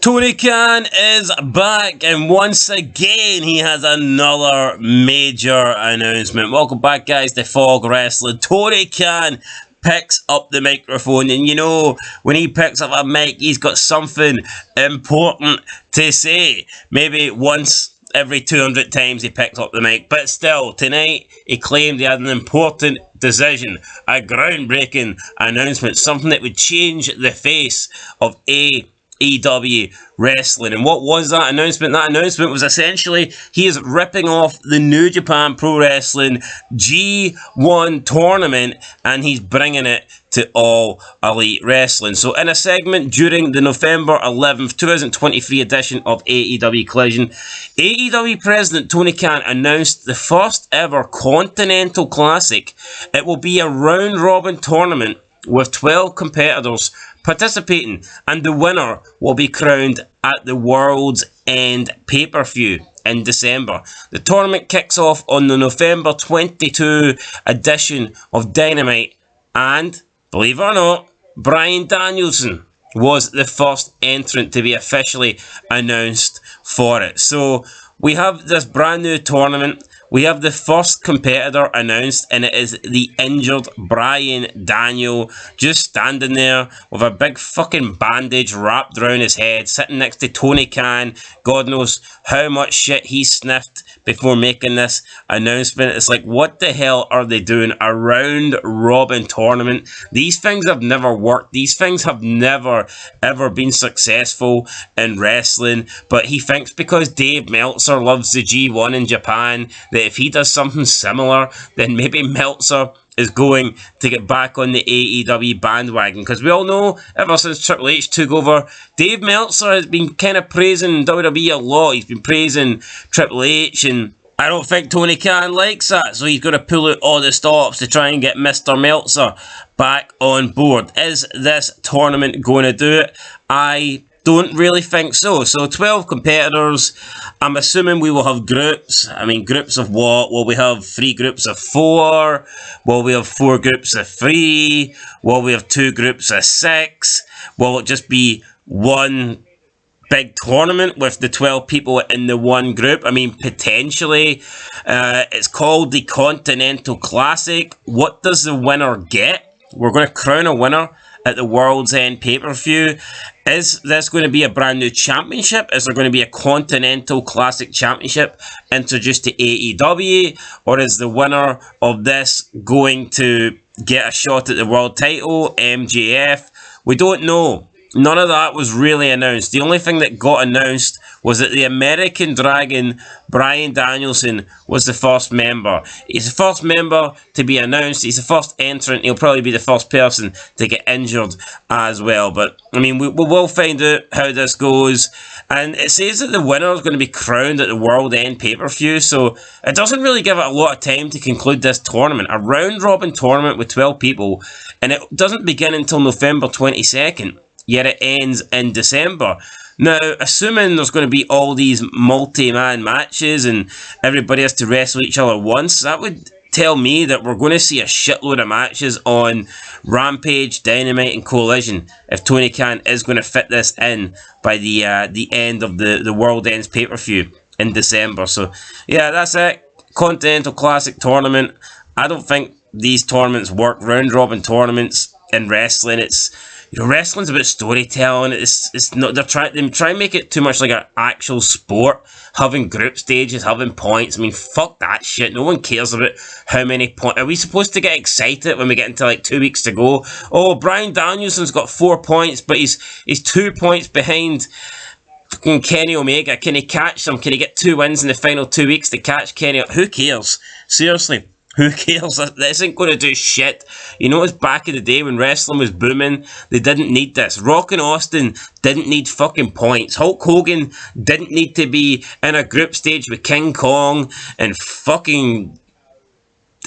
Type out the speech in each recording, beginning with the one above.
Tony Khan is back, and once again he has another major announcement. Welcome back, guys, to Fog Wrestling. Tony Khan picks up the microphone, and you know, when he picks up a mic, he's got something important to say. Maybe once every 200 times he picked up the mic, but still, tonight he claimed he had an important decision, a groundbreaking announcement, something that would change the face of AEW wrestling. And what was that announcement? That announcement was essentially he is ripping off the New Japan Pro Wrestling G1 tournament and he's bringing it to All Elite Wrestling. So in a segment during the November 11th 2023 edition of AEW Collision, AEW President Tony Khan announced the first ever Continental Classic. It will be a round robin tournament with 12 competitors participating, and the winner will be crowned at the World's End pay-per-view in December. The tournament kicks off on the November 22 edition of Dynamite, and, believe it or not, Bryan Danielson was the first entrant to be officially announced for it. So we have this brand new tournament. We have the first competitor announced, and it is the injured Bryan Daniel, just standing there with a big fucking bandage wrapped around his head, sitting next to Tony Khan. God knows how much shit he sniffed before making this announcement. It's like, what the hell are they doing? A round robin tournament? These things have never worked. These things have never ever been successful in wrestling. But he thinks because Dave Meltzer loves the G1 in Japan, that if he does something similar, then maybe Meltzer is going to get back on the AEW bandwagon. Because we all know, ever since Triple H took over, Dave Meltzer has been kind of praising WWE a lot. He's been praising Triple H, and I don't think Tony Khan likes that. So he's got to pull out all the stops to try and get Mr. Meltzer back on board. Is this tournament going to do it? I don't really think so. So 12 competitors. I'm assuming we will have groups. I mean, groups of what? Will we have 3 groups of 4? Will we have 4 groups of 3? Will we have 2 groups of 6? Will it just be one big tournament with the 12 people in the one group? I mean, potentially. It's called the Continental Classic. What does the winner get? We're going to crown a winner at the World's End pay-per-view. Is this going to be a brand new championship? Is there going to be a Continental Classic Championship introduced to AEW? Or is the winner of this going to get a shot at the world title, MJF? We don't know. None of that was really announced. The only thing that got announced was that the American Dragon, Bryan Danielson, was the first member. He's the first member to be announced. He's the first entrant. He'll probably be the first person to get injured as well. But, I mean, we will find out how this goes. And it says that the winner is going to be crowned at the World End pay-per-view. So it doesn't really give it a lot of time to conclude this tournament. A round-robin tournament with 12 people. And it doesn't begin until November 22nd. Yet it ends in December. Now, assuming there's going to be all these multi-man matches and everybody has to wrestle each other once, that would tell me that we're going to see a shitload of matches on Rampage, Dynamite, and Collision if Tony Khan is going to fit this in by the end of the World Ends pay-per-view in December. So, yeah, that's it. Continental Classic Tournament. I don't think these tournaments work. Round-robin tournaments in wrestling, wrestling's about storytelling. It's not. They try and make it too much like an actual sport, having group stages, having points. I mean, fuck that shit. No one cares about how many points. Are we supposed to get excited when we get into like 2 weeks to go? Oh, Bryan Danielson's got 4 points, but he's 2 points behind fucking Kenny Omega. Can he catch him? Can he get 2 wins in the final 2 weeks to catch Kenny? Who cares? Seriously. Who cares? This ain't going to do shit. You know, it's back in the day when wrestling was booming. They didn't need this. Rock and Austin didn't need fucking points. Hulk Hogan didn't need to be in a group stage with King Kong and fucking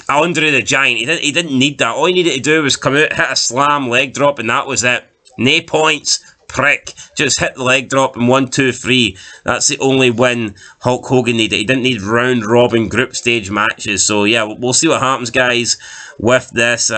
Andre the Giant. He didn't need that. All he needed to do was come out, hit a slam, leg drop, and that was it. No points. Prick. Just hit the leg drop and 1, 2, 3. That's the only win Hulk Hogan needed. He didn't need round robin group stage matches. So yeah, we'll see what happens, guys, with this.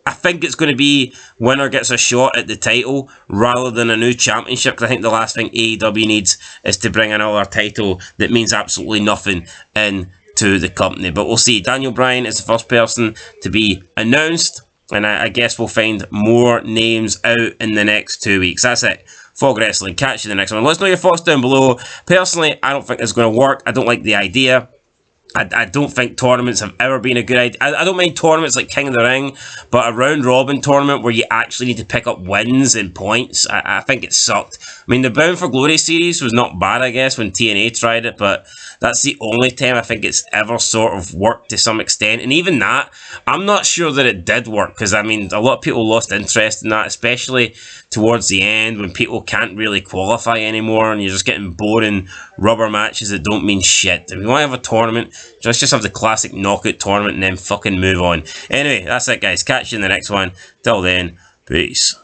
I think it's going to be winner gets a shot at the title rather than a new championship, because I think the last thing AEW needs is to bring another title that means absolutely nothing into the company. But we'll see. Daniel Bryan is the first person to be announced, and I guess we'll find more names out in the next 2 weeks. That's it. Fog Wrestling. Catch you in the next one. Let us know your thoughts down below. Personally, I don't think it's going to work. I don't like the idea. I don't think tournaments have ever been a good idea. I don't mind tournaments like King of the Ring, but a round-robin tournament where you actually need to pick up wins and points, I think it sucked. I mean, the Bound for Glory series was not bad, I guess, when TNA tried it, but that's the only time I think it's ever sort of worked to some extent. And even that, I'm not sure that it did work, because, I mean, a lot of people lost interest in that, especially towards the end when people can't really qualify anymore and you're just getting boring rubber matches that don't mean shit. If you want to have a tournament, let's just have the classic knockout tournament and then fucking move on. Anyway, that's it, guys. Catch you in the next one. Till then, peace.